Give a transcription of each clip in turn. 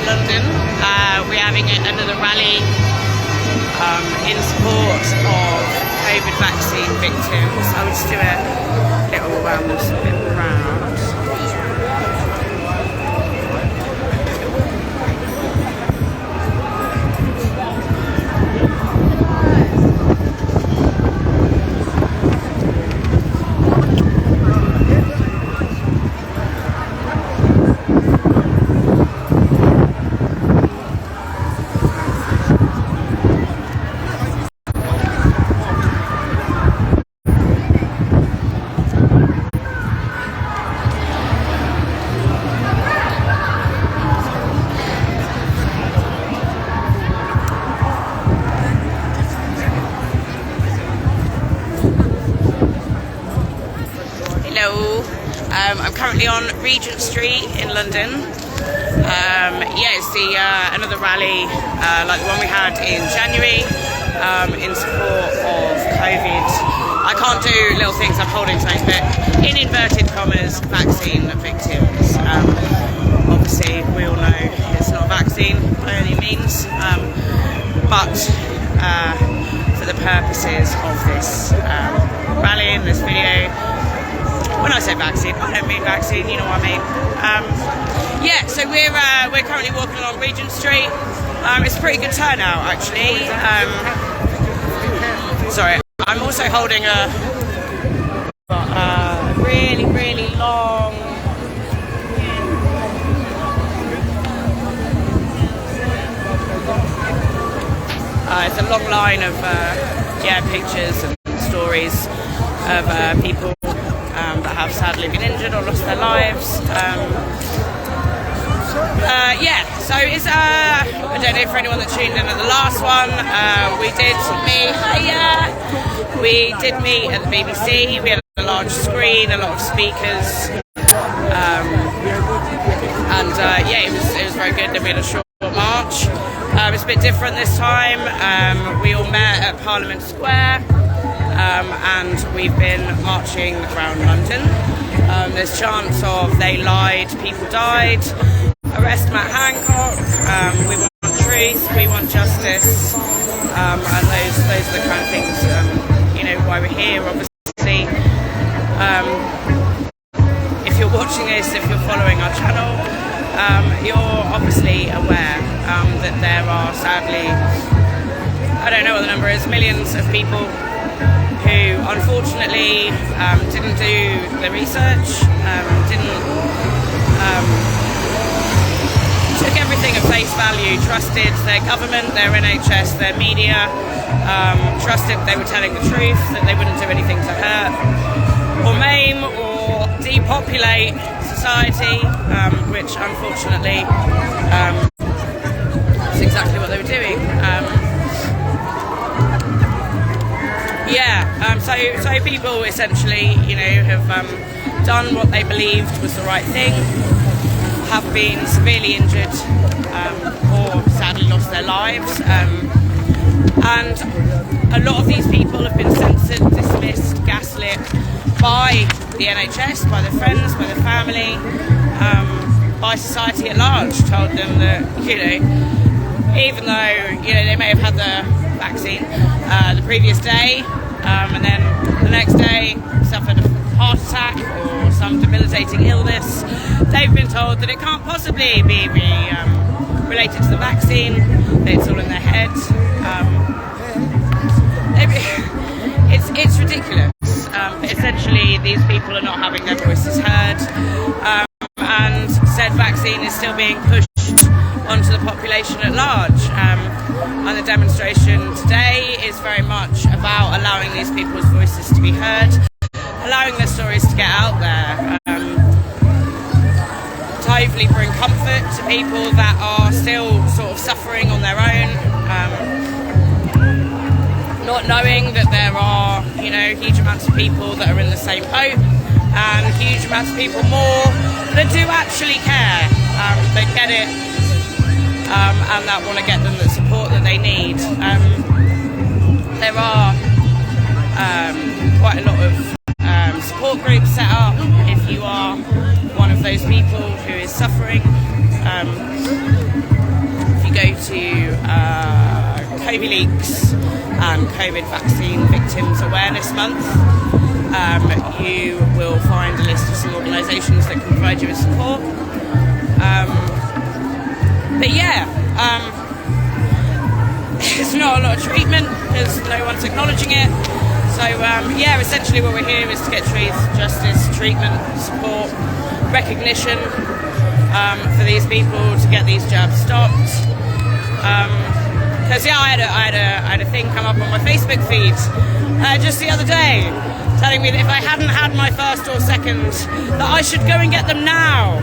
London. We're having another rally in support of COVID vaccine victims. I'll just do a little round. I'm currently on Regent Street in London. It's another rally like the one we had in January in support of COVID. I can't do little things I'm holding something, but in inverted commas, vaccine victims. Obviously, we all know it's not a vaccine by any means, but for the purposes of this rally and this video, when I say vaccine, I don't mean vaccine, you know what I mean. So we're currently walking along Regent Street. It's a pretty good turnout, actually. Sorry, I'm also holding a really, really long it's a long line of pictures and stories of people that have sadly been injured or lost their lives. So it's I don't know for anyone that tuned in at the last one, we did meet at the BBC. We had a large screen, a lot of speakers, it was very good. Then we had a short march. It's a bit different this time. We all met at Parliament Square. And we've been marching around London. There's chants of "they lied, people died," "arrest Matt Hancock," "we want truth, we want justice," and those are the kind of things, why we're here, obviously. If you're watching this, if you're following our channel, you're obviously aware that there are sadly, I don't know what the number is, millions of people who unfortunately didn't do the research, took everything at face value, trusted their government, their NHS, their media, trusted they were telling the truth, that they wouldn't do anything to hurt or maim or depopulate society, which unfortunately is exactly what they were doing. So people essentially, have done what they believed was the right thing, have been severely injured or sadly lost their lives, and a lot of these people have been censored, dismissed, gaslit by the NHS, by their friends, by their family, by society at large. Told them that, even though they may have had the vaccine the previous day, and then the next day suffered a heart attack or some debilitating illness, they've been told that it can't possibly be related to the vaccine, that it's all in their head. It's ridiculous. But essentially, these people are not having their voices heard, and said vaccine is still being pushed onto the population at large. And the demonstration today is very much about allowing these people's voices to be heard, allowing their stories to get out there, to hopefully bring comfort to people that are still sort of suffering on their own, not knowing that there are, huge amounts of people that are in the same boat, and huge amounts of people more that do actually care, they get it, and that want to get them the support that they need. There are quite a lot of support groups set up if you are one of those people who is suffering. to COVID Leaks and COVID Vaccine Victims Awareness Month, you will find a list of some organisations that can provide you with support. But yeah, it's not a lot of treatment because no one's acknowledging it. So yeah, essentially what we're here is to get truth, justice, treatment, support, recognition for these people, to get these jabs stopped. Because yeah, I had a thing come up on my Facebook feed just the other day, telling me that if I hadn't had my first or second, that I should go and get them now.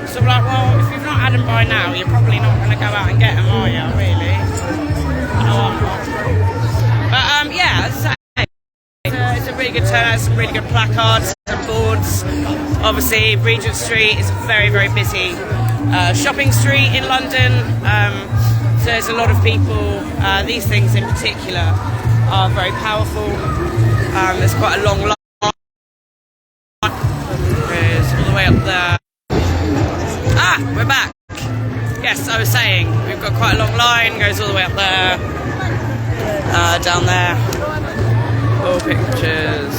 So I'm like, well, if you've not had them by now, you're probably not going to go out and get them, are you? Really? No, I'm not. But yeah, it's a really good turnout, some really good placards and boards. Obviously, Regent Street is a very, very busy shopping street in London. So there's a lot of people. These things in particular are very powerful. There's quite a long line. It's all the way up there. Ah, we're back. Yes, I was saying, we've got quite a long line, goes all the way up there, down there, all pictures.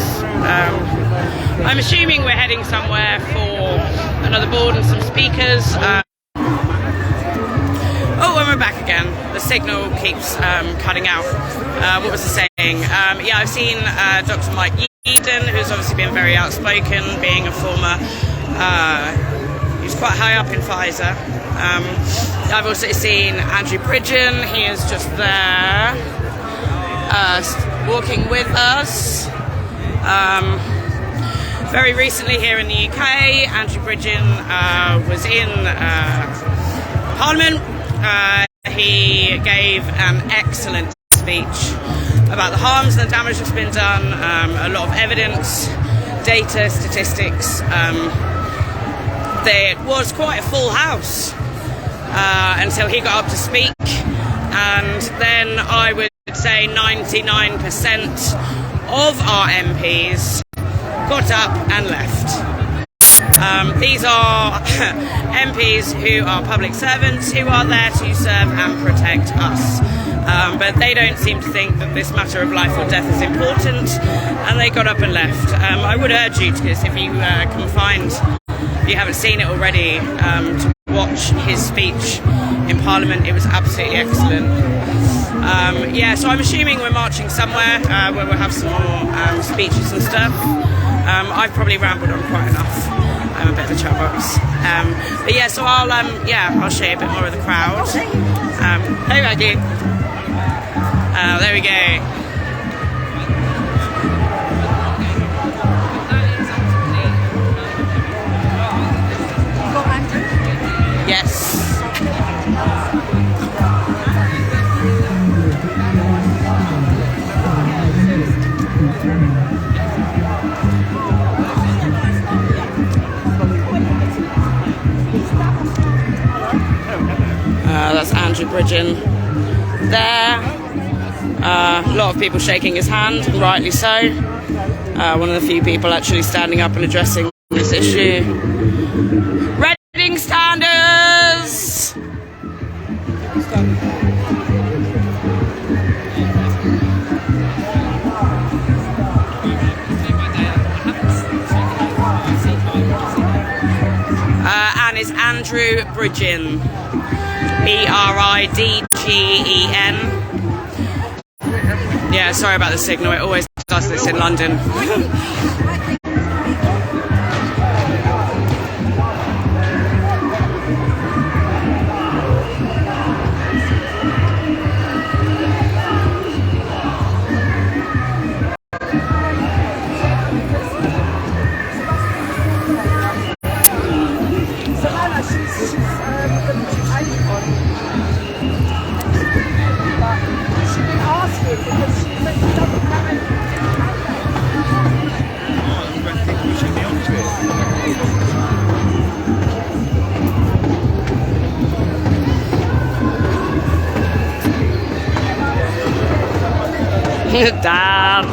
I'm assuming we're heading somewhere for another board and some speakers. Oh, and we're back again. The signal keeps cutting out. What was I saying? Yeah, I've seen Dr. Mike Yeadon, who's obviously been very outspoken, being a former... he's quite high up in Pfizer. I've also seen Andrew Bridgen. He is just there, walking with us. Very recently here in the UK, Andrew Bridgen was in Parliament. He gave an excellent speech about the harms and the damage that's been done, a lot of evidence, data, statistics. There was quite a full house until he got up to speak, and then I would say 99% of our MPs got up and left. These are MPs who are public servants who are there to serve and protect us. But they don't seem to think that this matter of life or death is important, and they got up and left. I would urge you to, if you can find, if you haven't seen it already, to watch his speech in Parliament. It was absolutely excellent. Yeah, so I'm assuming we're marching somewhere where we'll have some more speeches and stuff. I've probably rambled on quite enough. I'm a bit of a chatbox. But yeah, so I'll show you a bit more of the crowd. Hey Maggie. There we go. Yes. That's Andrew Bridgen there. A lot of people shaking his hand, and rightly so. One of the few people actually standing up and addressing this issue. Reading Standers! And it's Andrew Bridgen. Bridgen. Yeah, sorry about the signal, it always does this in London. Damn.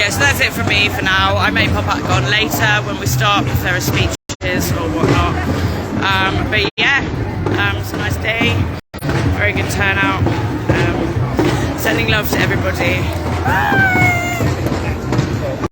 yeah, so that's it from me for now. I may pop back on later when we start if there are speeches or whatnot. But yeah, it's a nice day, very good turnout. Sending love to everybody.